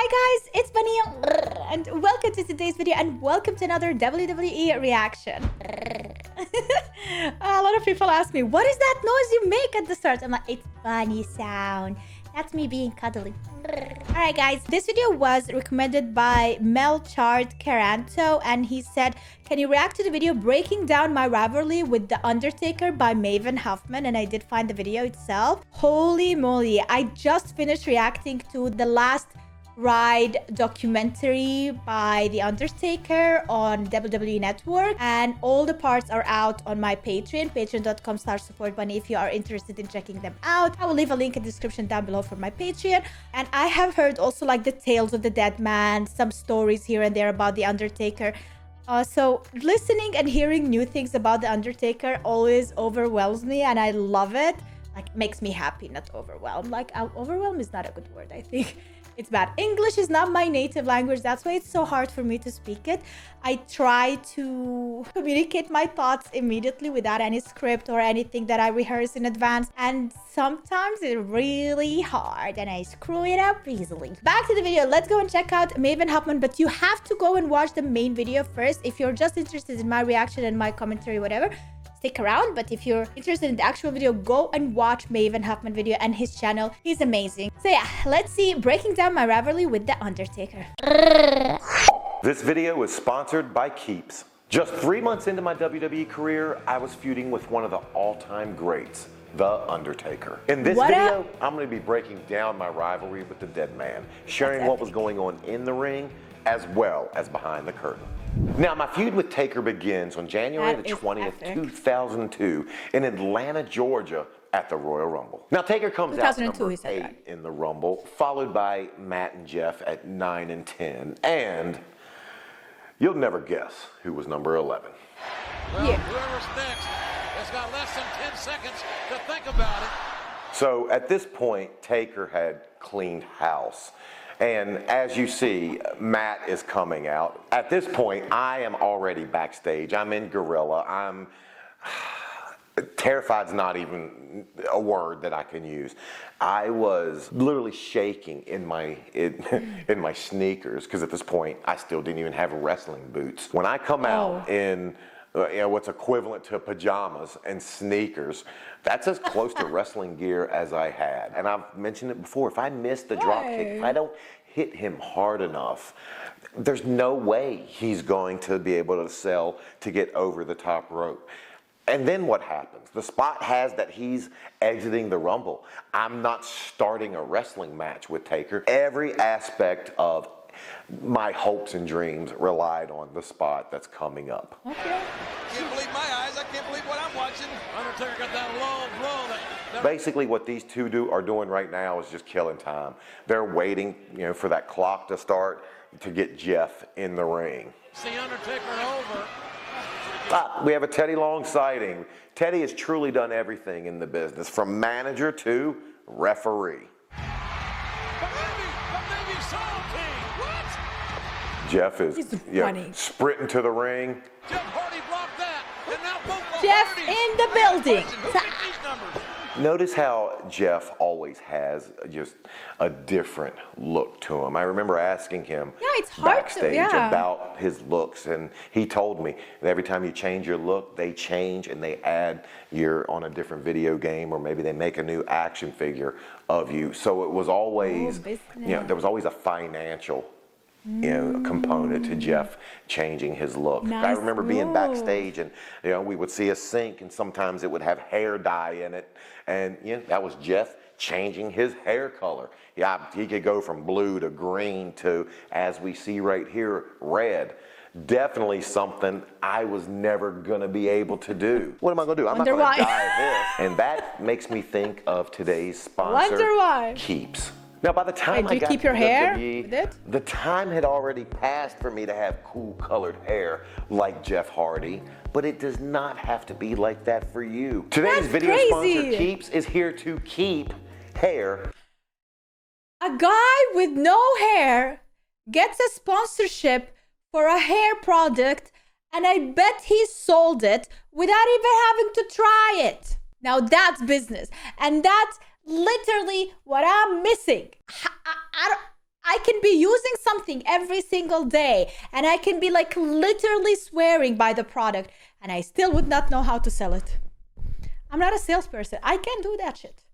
Hi guys, it's Bunnymon and welcome to today's video and welcome to another WWE reaction. A lot of people ask me, what is that noise you make at the start? I'm like, it's bunny sound. That's me being cuddly. Alright guys, this video was recommended by Melchard Caranto and he said, can you react to the video breaking down my rivalry with The Undertaker by Maven Huffman? And I did find the video itself. Holy moly, I just finished reacting to the last Ride documentary by The Undertaker on WWE Network, and all the parts are out on my Patreon, patreon.com/supportbunny, if you are interested in checking them out. I will leave a link in the description down below for my Patreon. And I have heard also like the tales of the dead man, some stories here and there about The Undertaker. So listening and hearing new things about The Undertaker always overwhelms me, and I love it. Like, makes me happy, not overwhelmed. Like, overwhelm is not a good word, I think. It's bad. English is not my native language. That's why it's so hard for me to speak it. I try to communicate my thoughts immediately without any script or anything that I rehearse in advance. And sometimes it's really hard and I screw it up easily. Back to the video. Let's go and check out Maven Huffman. But you have to go and watch the main video first. If you're just interested in my reaction and my commentary, whatever, stick around. But if you're interested in the actual video, go and watch Maven Huffman video and his channel. He's amazing. So yeah, let's see breaking down my rivalry with The Undertaker. This video is sponsored by Keeps. Just 3 months into my WWE career, I was feuding with one of the all-time greats, The Undertaker. In this video, I'm going to be breaking down my rivalry with the dead man, sharing what was going on in the ring as well as behind the curtain. Now, my feud with Taker begins on January the 20th, 2002 in Atlanta, Georgia at the Royal Rumble. Now, Taker comes out number 8 in the Rumble, followed by Matt and Jeff at 9 and 10. And you'll never guess who was number 11. Well, whoever's next has got less than 10 seconds to think about it. So at this point, Taker had cleaned house. And as you see, Matt is coming out. At this point, I am already backstage. I'm in Gorilla. Terrified's not even a word that I can use. I was literally shaking in my in my sneakers, because at this point, I still didn't even have wrestling boots. When I come out in what's equivalent to pajamas and sneakers, that's as close to wrestling gear as I had. And I've mentioned it before, if I miss the drop kick, if I don't hit him hard enough, there's no way he's going to be able to sell to get over the top rope. And then what happens? The spot has that he's exiting the Rumble. I'm not starting a wrestling match with Taker. Every aspect of my hopes and dreams relied on the spot that's coming up. Okay. Can't believe my eyes. I can't believe what I'm watching. Undertaker got that low blow. Basically, what these two are doing right now is just killing time. They're waiting, for that clock to start to get Jeff in the ring. See Undertaker over. We have a Teddy Long sighting. Teddy has truly done everything in the business, from manager to referee. Jeff is sprinting to the ring. Jeff Hardy blocked that, and now both Jeff in the building. Notice how Jeff always has just a different look to him. I remember asking him backstage about his looks, and he told me that every time you change your look, they change and they add you're on a different video game, or maybe they make a new action figure of you. So it was always, there was always a financial component to Jeff changing his look. I remember being backstage, and we would see a sink, and sometimes it would have hair dye in it, and that was Jeff changing his hair color. He could go from blue to green to, as we see right here, red. Definitely something I was never gonna be able to do. What am I gonna do? I'm not gonna dye this. And that makes me think of today's sponsor, Keeps. Now, by the time I got to WWE, the time had already passed for me to have cool colored hair like Jeff Hardy, but it does not have to be like that for you. Today's video sponsor, Keeps, is here to keep hair. A guy with no hair gets a sponsorship for a hair product, and I bet he sold it without even having to try it. Now that's business, and that's literally what I'm missing. I can be using something every single day and I can be like literally swearing by the product and I still would not know how to sell it. I'm not a salesperson. I can't do that shit.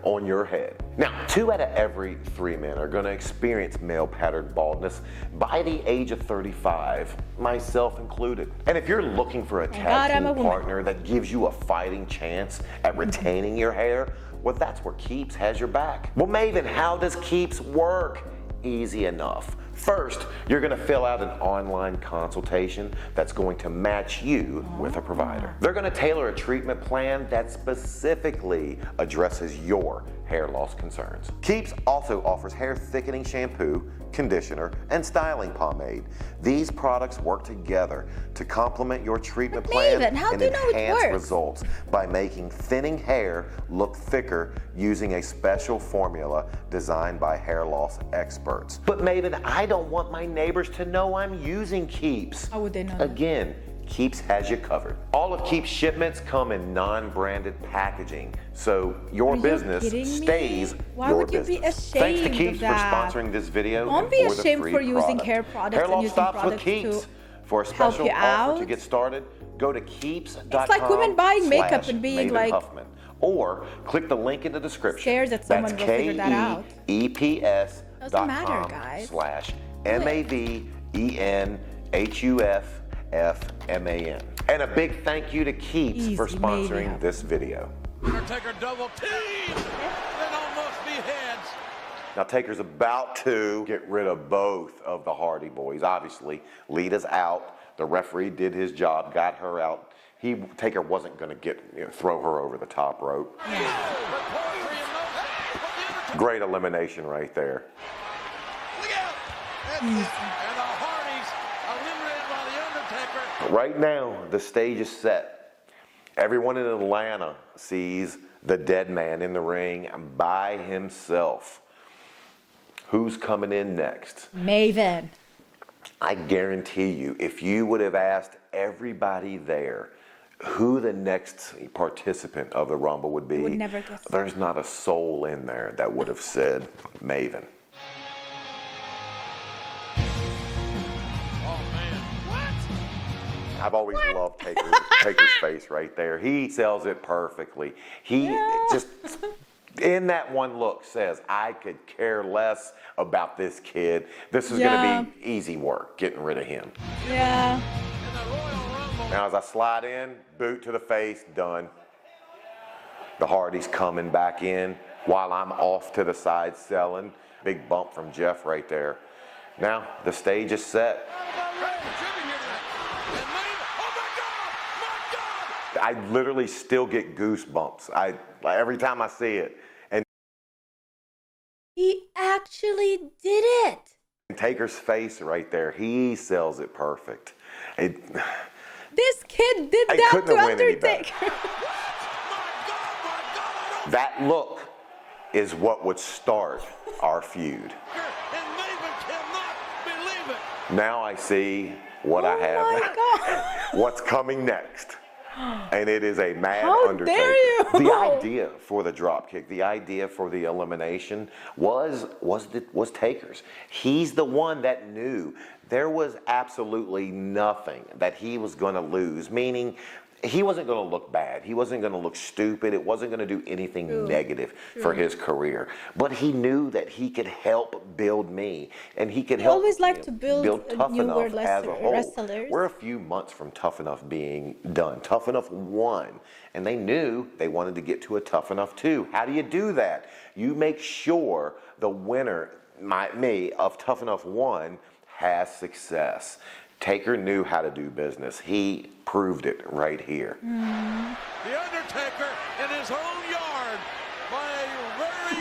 On your head. Now, 2 out of every 3 men are going to experience male pattern baldness by the age of 35, myself included. And if you're looking for a tag team partner that gives you a fighting chance at retaining your hair, well, that's where Keeps has your back. Well, Maven, how does Keeps work? Easy enough. First, you're going to fill out an online consultation that's going to match you with a provider. They're going to tailor a treatment plan that specifically addresses your hair loss concerns. Keeps also offers hair thickening shampoo, conditioner, and styling pomade. These products work together to complement your treatment plan and enhance results by making thinning hair look thicker using a special formula designed by hair loss experts. But Maven, I don't want my neighbors to know I'm using Keeps. How would they know? Again, Keeps has you covered. All of Keeps shipments come in non-branded packaging, so your business stays your business. Thanks to Keeps for sponsoring this video. Don't be ashamed for using hair products and using products to for a special offer to get started, go to keeps.com. It's like women buying makeup and being like, Huffman, or click the link in the description. Scared that someone will figure that out. keeps.com/MAVENHUFFMAN. And a big thank you to Keeps for sponsoring this video. Undertaker double team and almost beheads. Now Taker's about to get rid of both of the Hardy Boys. Obviously, Lita's out. The referee did his job, got her out. Taker wasn't going to throw her over the top rope. Great elimination right there. Look out! And the Hardys eliminated by the Undertaker. Right now, the stage is set. Everyone in Atlanta sees the dead man in the ring by himself. Who's coming in next? Maven. I guarantee you, if you would have asked everybody there who the next participant of the Rumble would be, would never guess. There's not a soul in there that would have said Maven. Oh man, what? I've always loved Taker's face right there. He sells it perfectly. He just, in that one look, says, I could care less about this kid. This is going to be easy work, getting rid of him. Yeah. Now as I slide in, boot to the face, done. The Hardys coming back in while I'm off to the side selling. Big bump from Jeff right there. Now the stage is set. I literally still get goosebumps. Every time I see it. And he actually did it. Taker's face right there, he sells it perfect. This kid did that to Undertaker. That look is what would start our feud. Now I see what I have, what's coming next. And it is a mad Undertaker. Dare you? The idea for the dropkick, the idea for the elimination was Taker's. He's the one that knew there was absolutely nothing that he was going to lose, meaning he wasn't going to look bad. He wasn't going to look stupid. It wasn't going to do anything negative for his career. But he knew that he could help build me, and he could help. Always like to build Tough Enough as a whole. Wrestlers. We're a few months from Tough Enough being done. Tough Enough 1, and they knew they wanted to get to a Tough Enough 2. How do you do that? You make sure the winner, me, of Tough Enough 1 has success. Taker knew how to do business. He proved it right here. The Undertaker in his own yard by a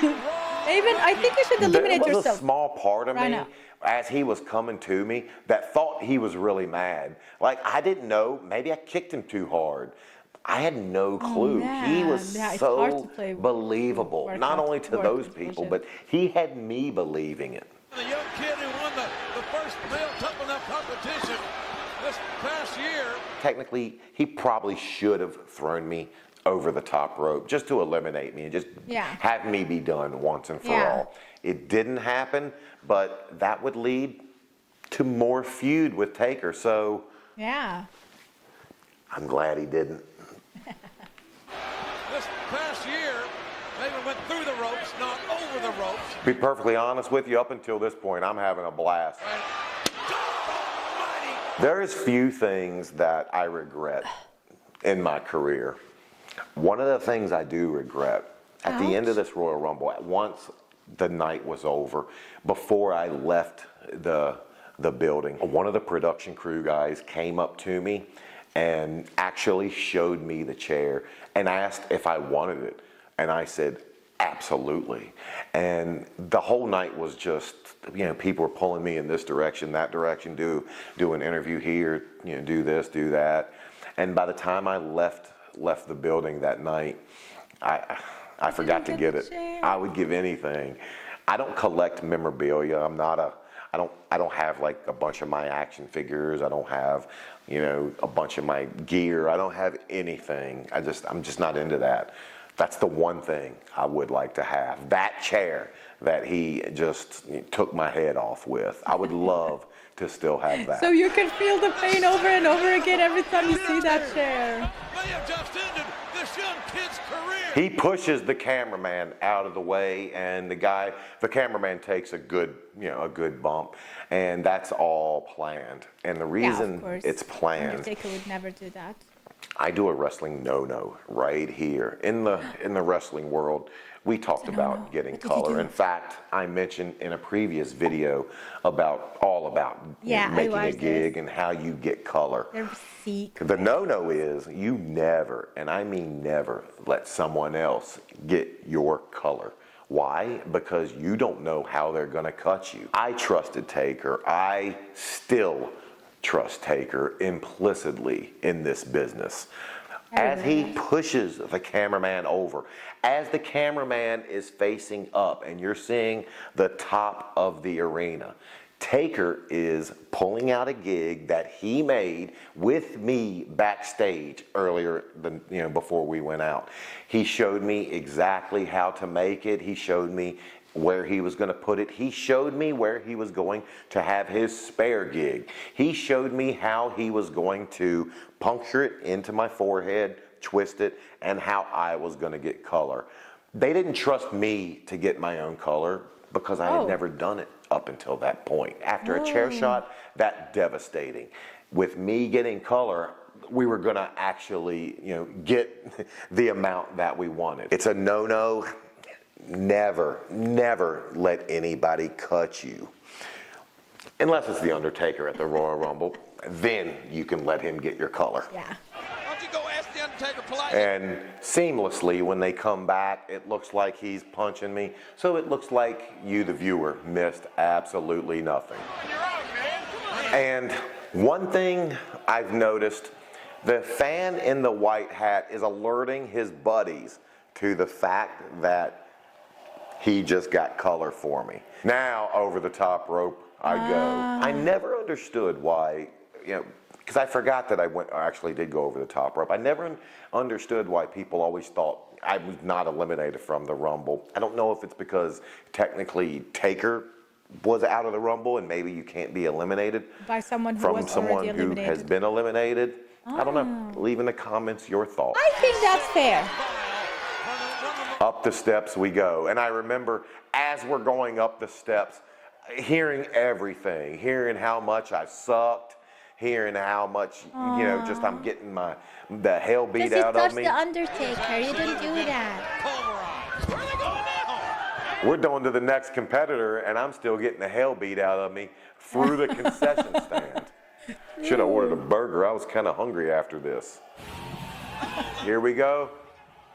very raw. Even I think you should eliminate yourself. There was a small part of me, as he was coming to me, that thought he was really mad. Like, I didn't know. Maybe I kicked him too hard. I had no clue. He was so believable, not only to those people, but he had me believing it. The young kid who won the first male Tough Enough competition this past year. Technically, he probably should have thrown me over the top rope just to eliminate me and just have me be done once and for all. It didn't happen, but that would lead to more feud with Taker. So I'm glad he didn't. This past year, they went through the ropes, not over the ropes. To be perfectly honest with you, up until this point, I'm having a blast. There's few things that I regret in my career. One of the things I do regret at the end of this Royal Rumble, once the night was over, before I left the building, one of the production crew guys came up to me and actually showed me the chair and asked if I wanted it. And I said, absolutely. And the whole night was just, people were pulling me in this direction, that direction, do an interview here, do this, do that. And by the time I left the building that night, I forgot to get it. I would give anything. I don't collect memorabilia. I don't have like a bunch of my action figures. I don't have, a bunch of my gear. I don't have anything. I'm just not into that. That's the one thing I would like to have. That chair that he just took my head off with. I would love to still have that. So you can feel the pain over and over again every time you see that chair. They have just ended this young kid's career. He pushes the cameraman out of the way, and the cameraman takes a good bump, and that's all planned. And the reason it's planned, Undertaker would never do that. I do a wrestling no-no right here. In the wrestling world, we talked about getting color. In fact, I mentioned in a previous video about making a gig and how you get color. The no-no is you never, and I mean never, let someone else get your color. Why? Because you don't know how they're going to cut you. I trusted Taker. I still trust Taker implicitly in this business. As he pushes the cameraman over, as the cameraman is facing up and you're seeing the top of the arena, Taker is pulling out a gig that he made with me backstage earlier before we went out. He showed me exactly how to make it. He showed me where he was going to put it. He showed me where he was going to have his spare gig. He showed me how he was going to puncture it into my forehead, twist it, and how I was going to get color. They didn't trust me to get my own color because I had never done it up until that point. After a chair shot, that's devastating. With me getting color, we were going to actually, get the amount that we wanted. It's a no-no. Never, never let anybody cut you. Unless it's the Undertaker at the Royal Rumble, then you can let him get your color. Why don't you go ask the Undertaker politely? And seamlessly, when they come back, it looks like he's punching me. So it looks like you, the viewer, missed absolutely nothing. You're out, man. And one thing I've noticed, the fan in the white hat is alerting his buddies to the fact that he just got color for me. Now, over the top rope I go. I never understood why, because I forgot that I actually did go over the top rope. I never understood why people always thought I was not eliminated from the Rumble. I don't know if it's because technically Taker was out of the Rumble and maybe you can't be eliminated by someone who from someone who has been eliminated. I don't know. Leave in the comments your thoughts. I think that's fair. Up the steps we go. And I remember as we're going up the steps, hearing everything, hearing how much I sucked, hearing how much, just I'm getting the hell beat out of me. Because you touched the Undertaker. You didn't do that. Where are they going now? We're going to the next competitor, and I'm still getting the hell beat out of me through the concession stand. Should have ordered a burger. I was kind of hungry after this. Here we go.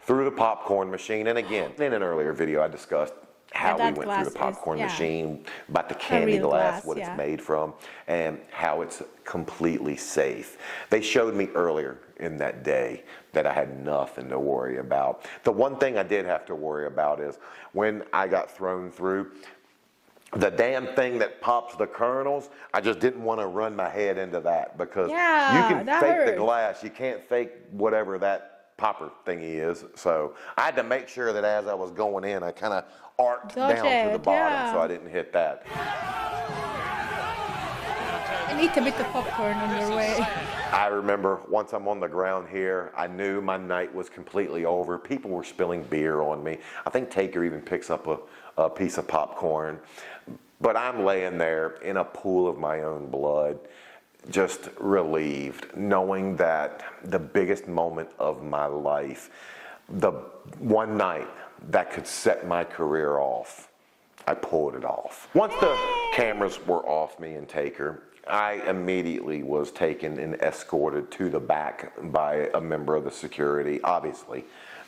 Through the popcorn machine. And again, in an earlier video, I discussed how we went through the popcorn machine, about the candy glass, what it's made from, and how it's completely safe. They showed me earlier in that day that I had nothing to worry about. The one thing I did have to worry about is when I got thrown through, the damn thing that pops the kernels, I just didn't want to run my head into that because you can fake the glass. You can't fake whatever that popper thingy is. So I had to make sure that as I was going in, I kind of arced down to the bottom so I didn't hit that. And eat a bit of popcorn on your way. I remember once I'm on the ground here, I knew my night was completely over. People were spilling beer on me. I think Taker even picks up a piece of popcorn. But I'm laying there in a pool of my own blood, just relieved, knowing that the biggest moment of my life, the one night that could set my career off, I pulled it off. Once the cameras were off me and Taker, I immediately was taken and escorted to the back by a member of the security. Obviously,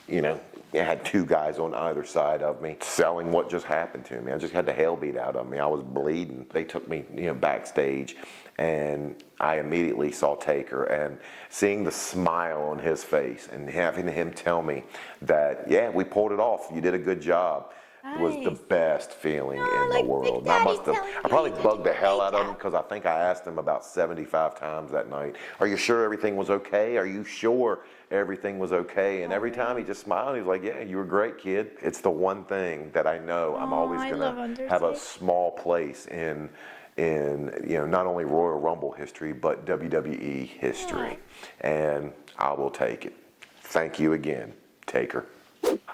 you know, it had two guys on either side of me selling what just happened to me. I just had the hell beat out of me. I was bleeding. They took me, you know, backstage, and I immediately saw Taker, and seeing the smile on his face and having him tell me that, yeah, we pulled it off. You did a good job. Nice. Was the best feeling in the world. I probably bugged the hell out of him because I think I asked him about 75 times that night, are you sure everything was okay? Are you sure everything was okay? And every time he just smiled, he was like, yeah, you were great, kid. It's the one thing that I know I'm always going to have a small place in you know, not only Royal Rumble history, but WWE history. And I will take it. Thank you again, Taker.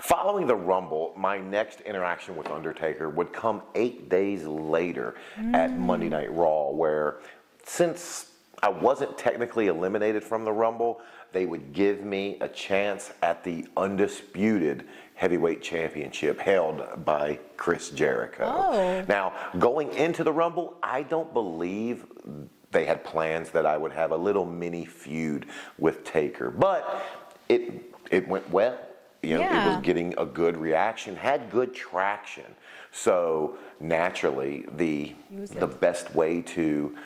Following the Rumble, my next interaction with Undertaker would come 8 days later at Monday Night Raw, where since I wasn't technically eliminated from the Rumble, they would give me a chance at the undisputed heavyweight championship held by Chris Jericho. Oh. Now, going into the Rumble, I don't believe they had plans that I would have a little mini feud with Taker, but it went well. You know, it was getting a good reaction, had good traction. So naturally, the best way to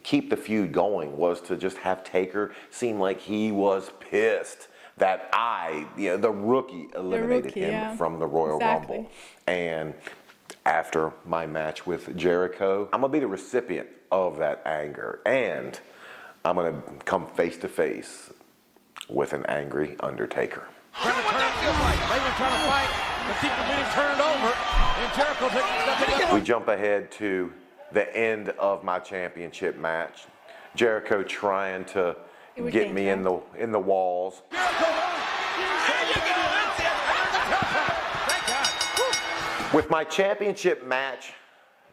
keep the feud going was to just have Taker seem like he was pissed that the rookie, eliminated him from the Royal Rumble. And after my match with Jericho, I'm gonna be the recipient of that anger, and I'm gonna come face to face with an angry Undertaker. Trying to fight, but keep the meeting turned over, and Jericho We jump ahead to the end of my championship match. Jericho trying to get me in the walls. Jericho, there you go, that's it. Thank God. With my championship match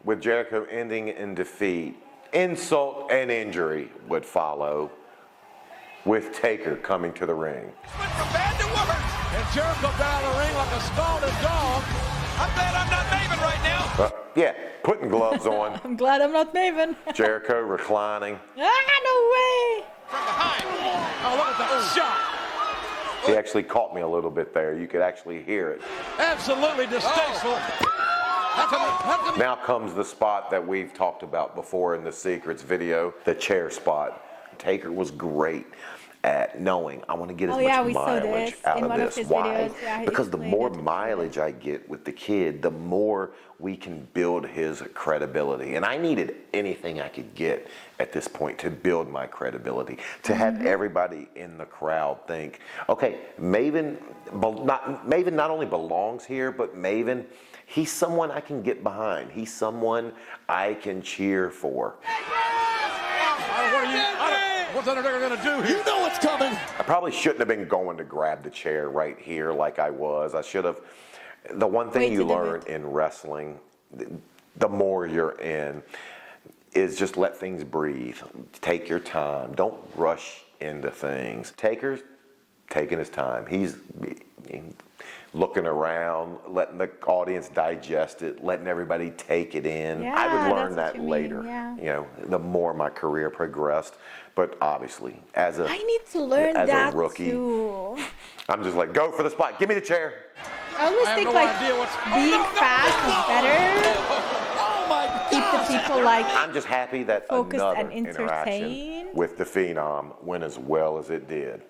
with Jericho ending in defeat, insult and injury would follow, with Taker coming to the ring. Went from bad to worse. And Jericho got out of the ring like a scalded dog. I'm glad I'm not Maven right now. Yeah, putting gloves on. I'm glad I'm not Maven. Jericho reclining. No way. From behind. Oh, look at that shot. He actually caught me a little bit there. You could actually hear it. Absolutely distasteful. Now comes the spot that we've talked about before in the Secrets video, the chair spot. Taker was great at knowing I want to get as much mileage out of this. Why? Because the more mileage I get with the kid, the more we can build his credibility. And I needed anything I could get at this point to build my credibility, to have everybody in the crowd think, okay, Maven not only belongs here, but Maven, he's someone I can get behind. He's someone I can cheer for. What's Undertaker going to do here? You know what's coming. I probably shouldn't have been going to grab the chair right here like I was. I should have. The one thing you learn in wrestling, the more you're in, is just let things breathe. Take your time. Don't rush into things. Taker's taking his time. He's looking around, letting the audience digest it, letting everybody take it in. Yeah, I would learn that later, you know, the more my career progressed. But obviously, as a I need to learn that rookie, too. I'm just like, go for the spot. Give me the chair. I always think being fast is better. Keep the people I'm just happy that another and interaction with the Phenom went as well as it did.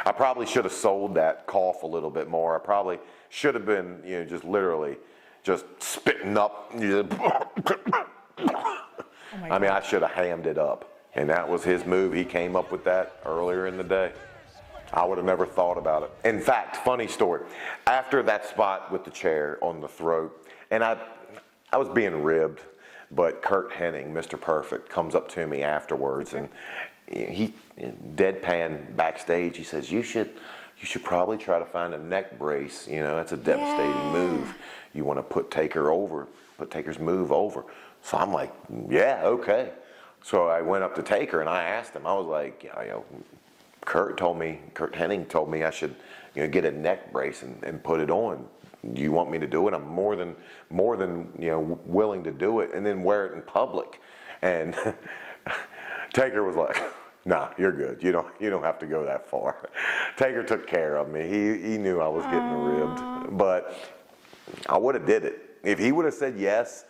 I probably should have sold that cough a little bit more. I probably should have been, you know, just literally just spitting up. I mean, I should have hammed it up. And that was his move. He came up with that earlier in the day. I would have never thought about it. In fact, funny story. After that spot with the chair on the throat, and I was being ribbed, but Curt Hennig, Mr. Perfect, comes up to me afterwards, and he deadpan backstage. He says, "You should probably try to find a neck brace. You know, that's a devastating move. You want to put Taker's move over." So I'm like, "Yeah, okay." So I went up to Taker and I asked him. I was like, Curt Hennig told me I should, get a neck brace and put it on. Do you want me to do it? I'm more than willing to do it and then wear it in public. And Taker was like, "Nah, you're good. You don't have to go that far." Taker took care of me. He knew I was getting ribbed, but I would have did it. If he would have said yes,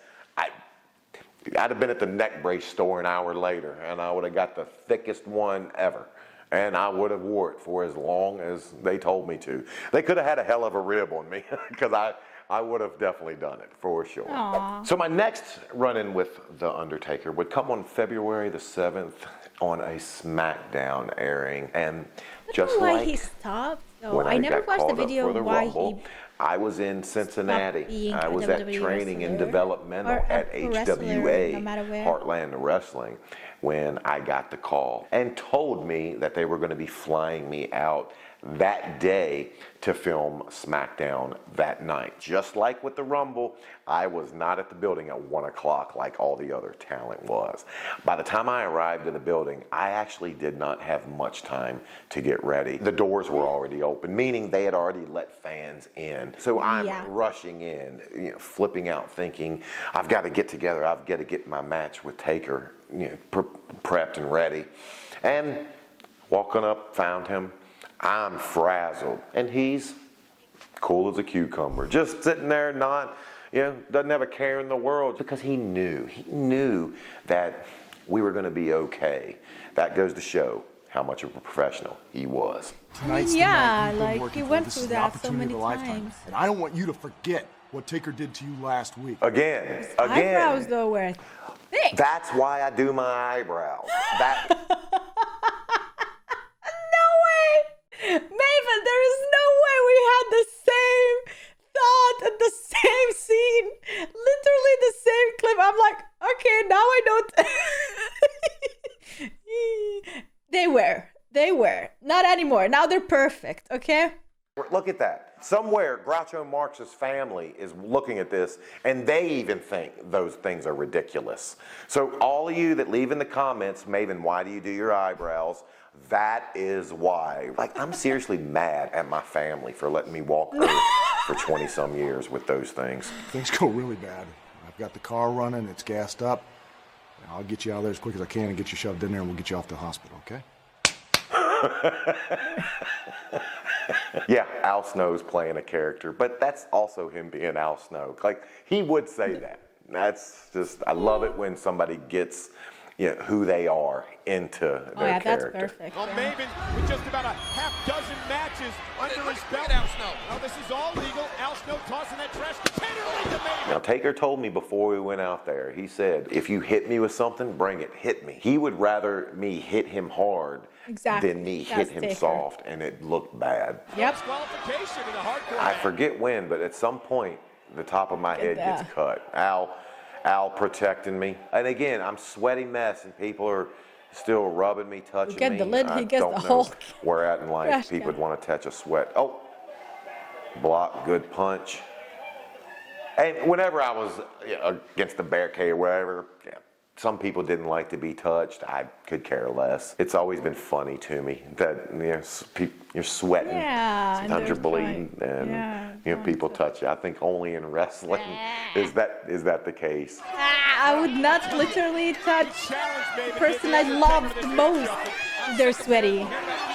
I'd have been at the neck brace store an hour later, and I would have got the thickest one ever. And I would have wore it for as long as they told me to. They could have had a hell of a rib on me, because I would have definitely done it for sure. Aww. So my next run-in with The Undertaker would come on February the 7th on a SmackDown airing. And just why like he stopped, though. when I never got watched the called up video for the why Rumble, I was in Cincinnati. I was at training and developmental at HWA, Heartland Wrestling, when I got the call and told me that they were going to be flying me out that day to film SmackDown that night. Just like with the Rumble, I was not at the building at 1 o'clock like all the other talent was. By the time I arrived in the building, I actually did not have much time to get ready. The doors were already open, meaning they had already let fans in. So I'm rushing in, flipping out, thinking, I've got to get together. I've got to get my match with Taker, prepped and ready. And walking up, found him. I'm frazzled, and he's cool as a cucumber, just sitting there, not, doesn't have a care in the world, because he knew that we were going to be okay. That goes to show how much of a professional he was. Like he went through that so many times. And I don't want you to forget what Taker did to you last week. Again. Eyebrows, though, were thick. That's why I do my eyebrows. Maven, there is no way we had the same thought and the same scene. Literally the same clip. I'm like, okay, now I don't. They were. Not anymore. Now they're perfect, okay? Look at that. Somewhere, Groucho Marx's family is looking at this, and they even think those things are ridiculous. So all of you that leave in the comments, Maven, why do you do your eyebrows? That is why. Like, I'm seriously mad at my family for letting me walk for 20-some years with those things. Things go really bad. I've got the car running. It's gassed up. I'll get you out of there as quick as I can and get you shoved in there, and we'll get you off to the hospital, okay? Yeah, Al Snow's playing a character, but that's also him being Al Snow. Like, he would say that. That's just, I love it when somebody gets who they are into their character. That's perfect. Well, Maven, with just about a half dozen matches under his belt. Al Snow. Now, this is all legal. Al Snow tossing that trash container into Maven. Now, Taker told me before we went out there, he said, if you hit me with something, bring it, hit me. He would rather me hit him hard than me hit him soft, and it looked bad. Yep. Disqualification in a hardcore I forget when, but at some point, the top of my head gets cut. Al protecting me. And again, I'm sweaty mess, and people are still rubbing me, touching me. The lid, he gets the whole where at in life people would want to touch a sweat. Oh, block, good punch. And whenever I was against the barricade or whatever, some people didn't like to be touched. I could care less. It's always been funny to me that you're sweating, sometimes you're bleeding, and people touch you. I think only in wrestling is that the case. I would not literally touch the person I love the most. They're sweaty.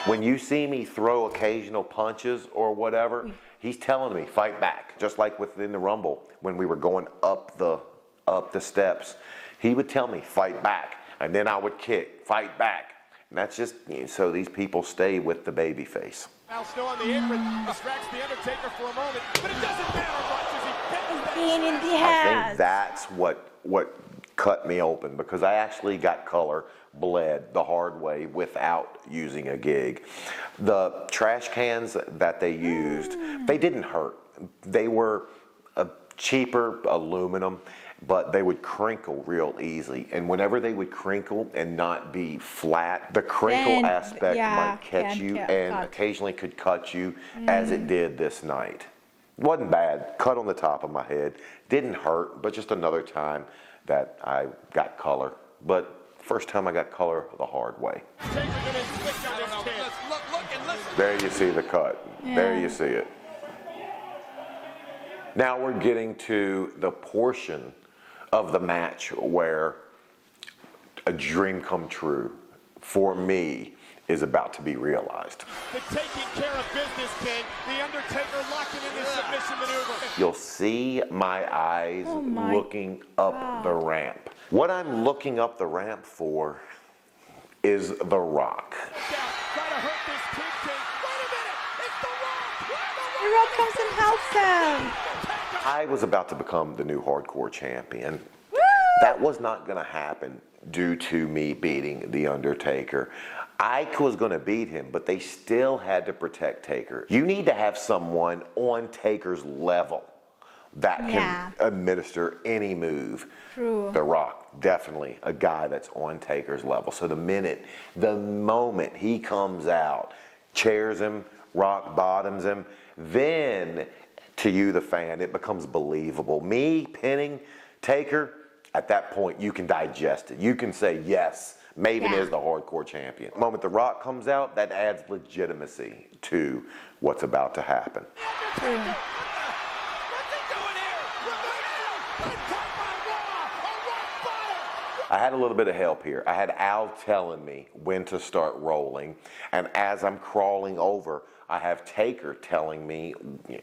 When you see me throw occasional punches or whatever, he's telling me fight back. Just like within the Rumble when we were going up the steps. He would tell me, fight back, and then I would kick, fight back. And that's just so these people stay with the baby face. Al Snow on the apron distracts the Undertaker for a moment, but it doesn't matter much as he gets in the I think that's what cut me open because I actually got color, bled the hard way without using a gig. The trash cans that they used, they didn't hurt. They were a cheaper aluminum, but they would crinkle real easily. And whenever they would crinkle and not be flat, the crinkle aspect might catch you and occasionally could cut you as it did this night. Wasn't bad, cut on the top of my head, didn't hurt, but just another time that I got color. But first time I got color the hard way. There you see the cut. There you see it. Now we're getting to the portion of the match where a dream come true for me is about to be realized. The taking care of business, King. The Undertaker locking in the submission maneuver. You'll see my eyes looking up the ramp. What I'm looking up the ramp for is The Rock. Try to hurt this kid, King. Wait a minute! It's The Rock! The Rock comes and helps him. I was about to become the new hardcore champion. That was not going to happen due to me beating The Undertaker. I was going to beat him, but they still had to protect Taker. You need to have someone on Taker's level that can administer any move. True. The Rock, definitely a guy that's on Taker's level. So the moment he comes out, chairs him, rock bottoms him, then to you, the fan, it becomes believable. Me pinning Taker, at that point, you can digest it. You can say, yes, Maven is the hardcore champion. The moment The Rock comes out, that adds legitimacy to what's about to happen. I had a little bit of help here. I had Al telling me when to start rolling, and as I'm crawling over, I have Taker telling me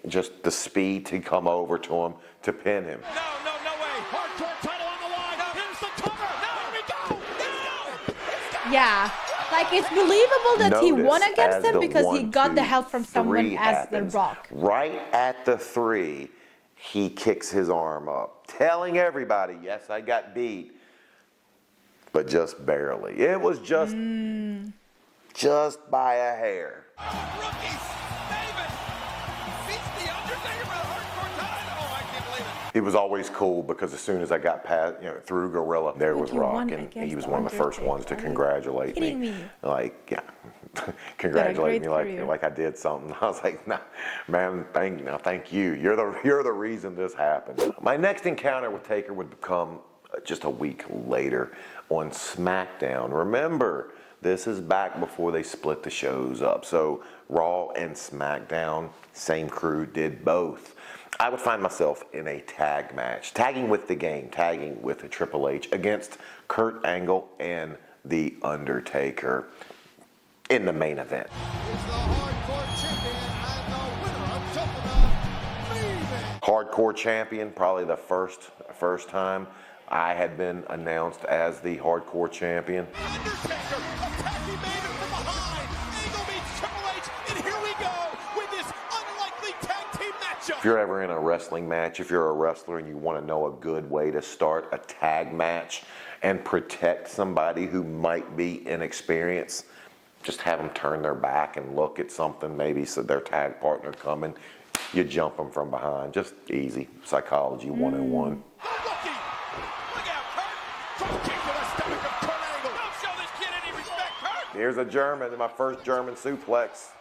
just the speed to come over to him to pin him. No way. Hardcore title on the line. Here's the cover. Here we go. Yeah. Like, it's believable that he won against him because he got the help from someone as The Rock. Right at the 3, he kicks his arm up, telling everybody, yes, I got beat, but just barely. It was just by a hair. Rookie Maven beats The Undertaker for the hardcore title. Oh, I can't believe it. It was always cool because as soon as I got past, through Gorilla, there was Rock, and he was one of the first ones to congratulate me. Like, congratulate me like I did something. I was like, nah, man, thank you. You're the reason this happened. My next encounter with Taker would come just a week later on SmackDown. Remember, this is back before they split the shows up. So Raw and SmackDown, same crew, did both. I would find myself in a tag match, tagging with the game, tagging with a Triple H against Kurt Angle and The Undertaker in the main event. It's the hardcore champion and the winner of Maven. Hardcore champion, probably the first time I had been announced as the hardcore champion. Undertaker attacking Maven from behind. Angle meets Triple H, and here we go with this unlikely tag team matchup. If you're ever in a wrestling match, if you're a wrestler and you want to know a good way to start a tag match and protect somebody who might be inexperienced, just have them turn their back and look at something, maybe so their tag partner coming. You jump them from behind. Just easy psychology 101. Here's a German, my first German suplex.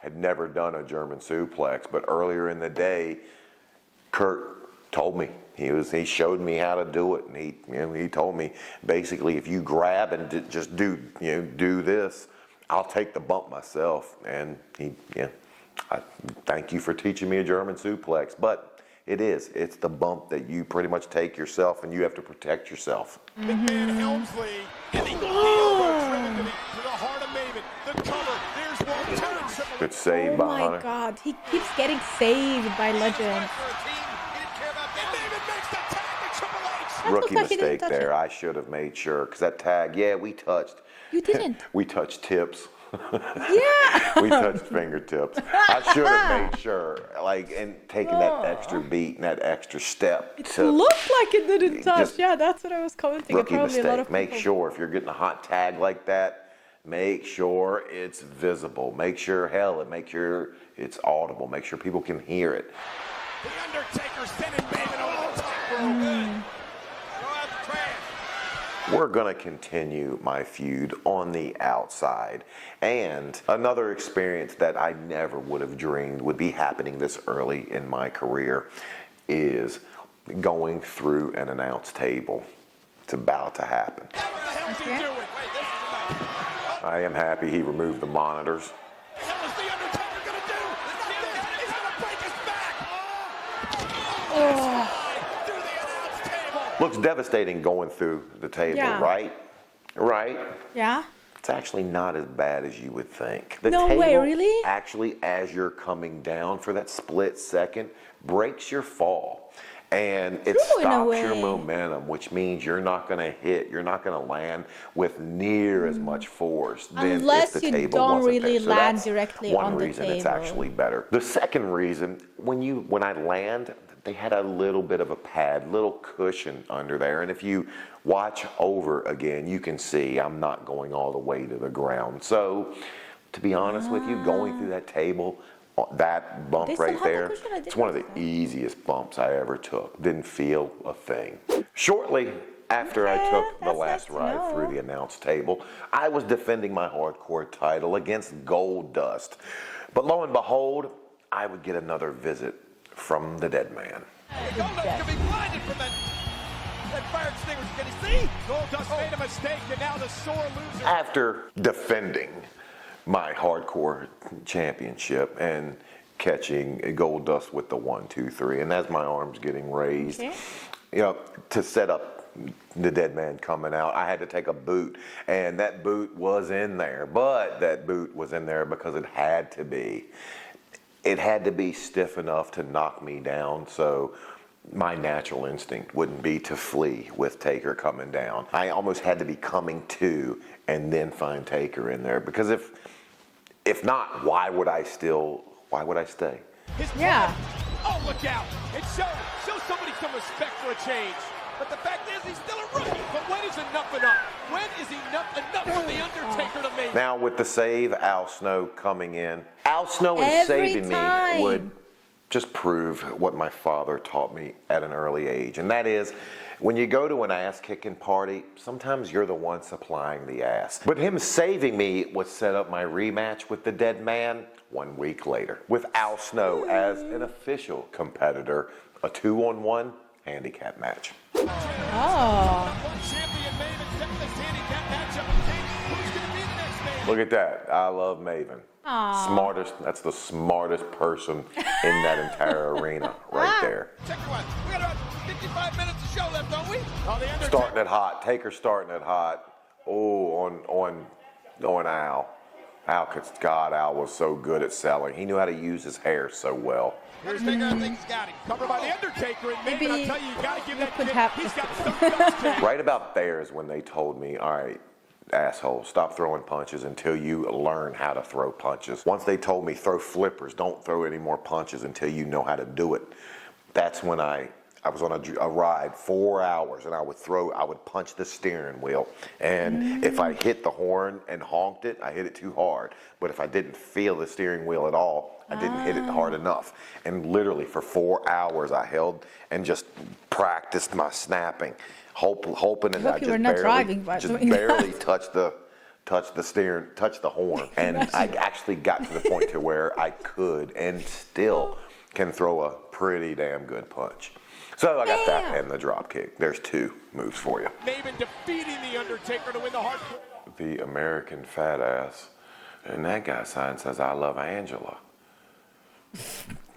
Had never done a German suplex, but earlier in the day, Kurt told me. He showed me how to do it, and he told me basically if you grab and just do this, I'll take the bump myself. And I thank you for teaching me a German suplex, but it's the bump that you pretty much take yourself, and you have to protect yourself. McMahon Helmsley, and the elbow driven to the heart of Maven. The cover, there's one, two. Good save by Hunter. Oh my God, he keeps getting saved by Legend. Rookie mistake there. I should have made sure, because that tag, we touched. You didn't. We touched tips. Yeah. We touched fingertips. I should have made sure, like, and taken that extra beat and that extra step. It looked like it didn't touch. Yeah, that's what I was commenting. Rookie Probably mistake. a lot of Make people. sure if you're getting a hot tag like that, make sure it's visible. Make sure, make sure it's audible. Make sure people can hear it. The Undertaker sending Maven over the top for a good. Throw out the trash. We're going to continue my feud on the outside. And another experience that I never would have dreamed would be happening this early in my career is going through an announce table. It's about to happen. What the hell is he doing? Wait, this is about. I am happy he removed the monitors. What the hell is the Undertaker going to do? He's going to break his back. Through the announce table. Looks devastating going through the table, Yeah. right? Right? Yeah. It's actually not as bad as you would think. The No table way, really? actually, as you're coming down for that split second, breaks your fall. And it True, in a stops your way. momentum, which means you're not going to hit, you're not going to land with near as much force than Unless if the you table don't wasn't really there. So land that's directly one on the reason it's table. actually better. The second reason, when I land, they had a little bit of a pad, little cushion under there. And if you watch over again, you can see I'm not going all the way to the ground. So, to be honest with you, going through that table, that bump They still right have the there, cushion? I didn't it's one of the notice that. easiest bumps I ever took. Didn't feel a thing. Shortly after I Okay, took the that's last nice to ride through know. the announce table, I was defending my hardcore title against Gold Dust. But lo and behold, I would get another visit from the dead man. Goldust could be blinded from that fire extinguisher. Can he see? Goldust made a mistake, and now the sore loser. After defending my hardcore championship and catching Gold Dust with the 1, 2, 3, and as my arm's getting raised, Okay. you know, to set up the dead man coming out, I had to take a boot, and that boot was in there, but that boot was in there because it had to be. It had to be stiff enough to knock me down, so my natural instinct wouldn't be to flee with Taker coming down. I almost had to be coming to and then find Taker in there, because if not, why would I stay? Yeah. Oh, look out. It shows somebody some respect for a change. But the fact is, he's still a rookie. But when is enough enough? When is enough for the Undertaker to make? Now with the save, Al Snow coming in. Al Snow and Every saving time. me would just prove what my father taught me at an early age. And that is, when you go to an ass-kicking party, sometimes you're the one supplying the ass. But him saving me would set up my rematch with the dead man 1 week later, with Al Snow as an official competitor, a 2-on-1 handicap match. Oh. Champion Maven set this handicap matchup. Who's going to be the next man? Look at that. I love Maven. That's the smartest person in that entire arena right there. Check your watch. We got about 55 minutes of show left, don't we? Oh, the Undertaker. Starting it hot. Taker starting it hot. Oh, on Al. Al was so good at selling. He knew how to use his hair so well. Undertaker, I think he's got him. Covered by the Undertaker, and maybe I'll tell you, you got to give that could kid, have he's this. got some Right about there is when they told me, all right, asshole, stop throwing punches until you learn how to throw punches. Once they told me throw flippers, don't throw any more punches until you know how to do it. That's when I was on a ride 4 hours, and I would punch the steering wheel. And if I hit the horn and honked it, I hit it too hard. But if I didn't feel the steering wheel at all, I didn't hit it hard enough. And literally for 4 hours, I held and just practiced my snapping, hoping that I just barely touched the horn. And I actually got to the point to where I could and still can throw a pretty damn good punch. So I got that and the drop kick. There's 2 moves for you. Maven defeating the Undertaker to win the hard. The American fat ass, and that guy sign says I love Angela.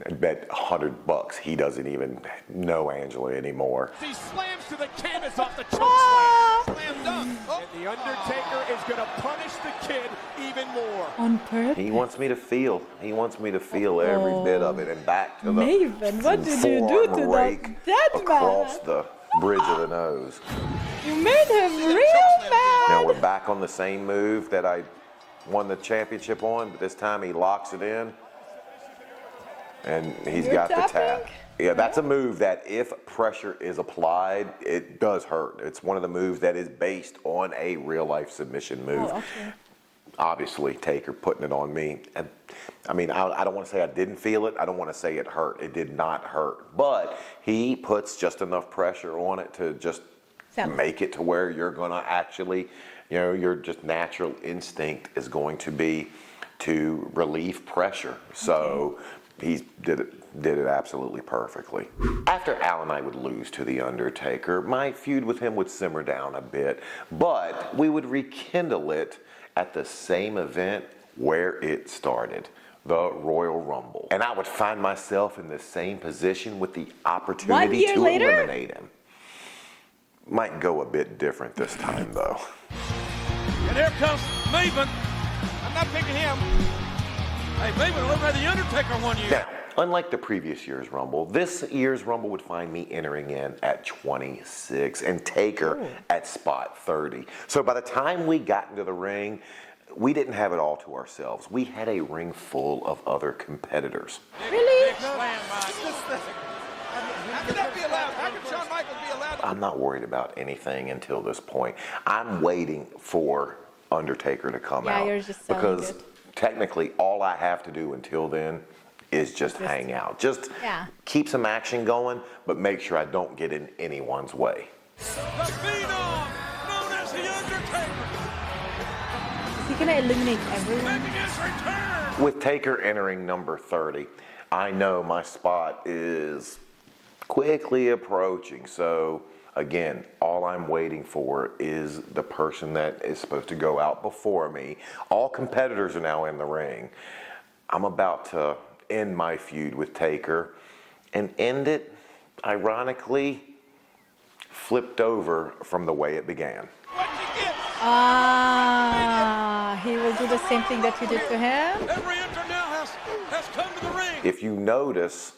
I bet $100 he doesn't even know Angela anymore. He slams to the canvas off the choke slam. Slam dunk. Oh. And the Undertaker is going to punish the kid even more. On purpose? He wants me to feel. He wants me to feel every bit of it, and back to the Maven, what did you do to rake that dead across man? the bridge of the nose. You made him real mad. Now we're back on the same move that I won the championship on, but this time he locks it in. And he's got the tap. Yeah, that's a move that if pressure is applied, it does hurt. It's one of the moves that is based on a real-life submission move. Oh, okay. Obviously, Taker putting it on me. And, I mean, I don't want to say I didn't feel it. I don't want to say it hurt. It did not hurt. But he puts just enough pressure on it to just make it to where you're going to actually, you know, your just natural instinct is going to be to relieve pressure. So he did it absolutely perfectly. After Al and I would lose to The Undertaker, my feud with him would simmer down a bit, but we would rekindle it at the same event where it started, the Royal Rumble. And I would find myself in the same position with the opportunity to eliminate him. Might go a bit different this time, though. And here comes Maven. I'm not picking him. Hey, Maven eliminated The Undertaker one year. Now, unlike the previous year's Rumble, this year's Rumble would find me entering in at 26 and Taker at spot 30. So by the time we got into the ring, we didn't have it all to ourselves. We had a ring full of other competitors. Really? Big slam, Mike. How could that be allowed? How could Shawn Michaels be allowed? I'm not worried about anything until this point. I'm waiting for Undertaker to come out. You're just because technically all I have to do until then is just hang out. Just keep some action going, but make sure I don't get in anyone's way. The Phenom, known as The Undertaker. Is he gonna eliminate everyone? Making his return. With Taker entering number 30, I know my spot is quickly approaching. So again, all I'm waiting for is the person that is supposed to go out before me. All competitors are now in the ring. I'm about to end my feud with Taker and end it, ironically, flipped over from the way it began. He will do the same thing that you did to him. Every enter now has come to the ring. If you notice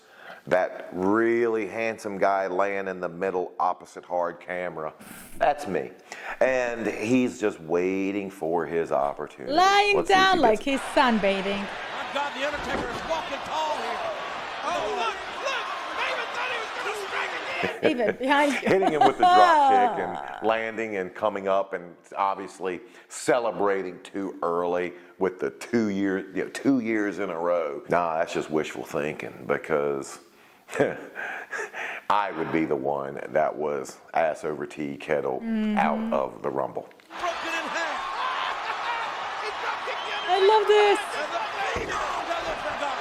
that really handsome guy laying in the middle opposite hard camera, that's me. And he's just waiting for his opportunity. Lying down like he's sunbathing. My God, The Undertaker is walking tall here. Oh, look! Maven thought he was going to strike again. Even behind you. Hitting him with the drop kick and landing and coming up and obviously celebrating too early with the 2 years in a row. Nah, that's just wishful thinking because I would be the one that was ass over tea kettle out of the Rumble. Broken in half. He drop kicked The Undertaker. I love this. And the Phenom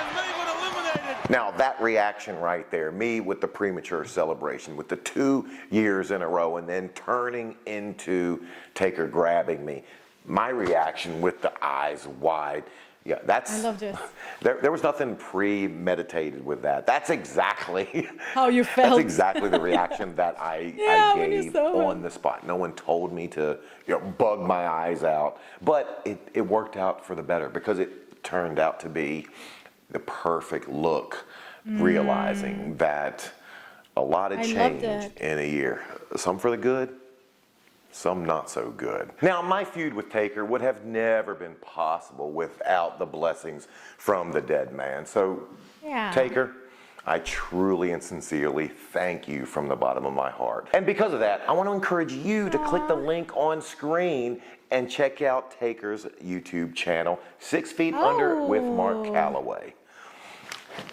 and Maven eliminated. Now that reaction right there, me with the premature celebration, with the 2 years in a row and then turning into Taker grabbing me, my reaction with the eyes wide, yeah, that's. I love this. There was nothing premeditated with that. That's exactly how you felt. That's exactly the reaction that I gave on the spot. No one told me to, bug my eyes out, but it worked out for the better because it turned out to be the perfect look, realizing that a lot had changed in a year. Some for the good, some not so good. Now, my feud with Taker would have never been possible without the blessings from the dead man. So, Taker, I truly and sincerely thank you from the bottom of my heart. And because of that, I want to encourage you to click the link on screen and check out Taker's YouTube channel, 6 Feet Under with Mark Calloway.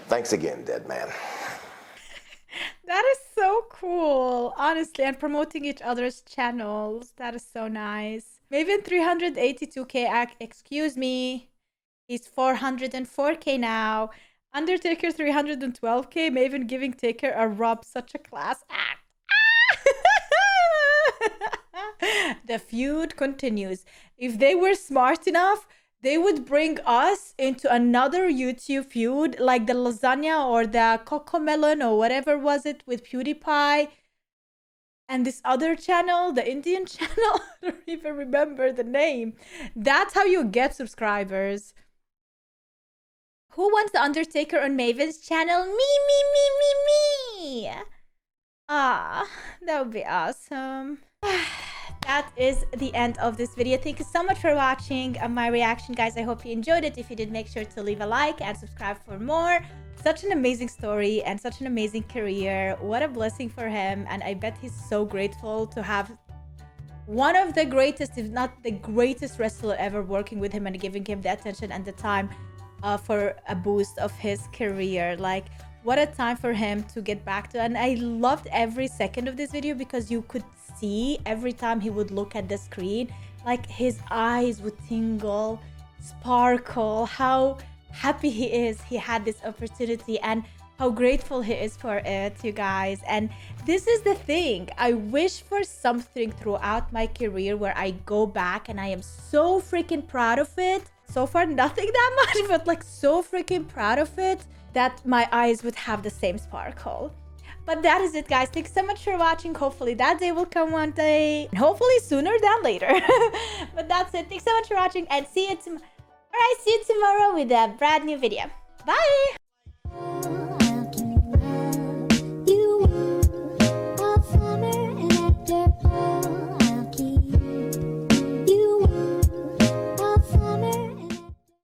Thanks again, dead man. That is so cool, honestly, and promoting each other's channels. That is so nice. Maven 382k, excuse me. He's 404k now. Undertaker 312k. Maven giving Taker a rub. Such a class act. The feud continues. If they were smart enough, they would bring us into another YouTube feud like the lasagna or the cocomelon or whatever was it with PewDiePie. And this other channel, the Indian channel, I don't even remember the name. That's how you get subscribers. Who wants the Undertaker on Maven's channel? Me. Ah, that would be awesome. that is the end of this video. Thank you so much for watching my reaction, guys. I hope you enjoyed it. If you did, make sure to leave a like and subscribe for more. Such an amazing story and such an amazing career. What a blessing for him. And I bet he's so grateful to have one of the greatest, if not the greatest wrestler ever working with him and giving him the attention and the time for a boost of his career. Like, what a time for him to get back to. And I loved every second of this video because you could see every time he would look at the screen, like his eyes would tingle, sparkle, how happy he is he had this opportunity and how grateful he is for it, you guys. And this is the thing, I wish for something throughout my career where I go back and I am so freaking proud of it. So far nothing that much, but like so freaking proud of it that my eyes would have the same sparkle. But that is it, guys. Thanks so much for watching. Hopefully that day will come one day, and hopefully sooner than later. But that's it. Thanks so much for watching, and see you tomorrow with a brand new video. Bye.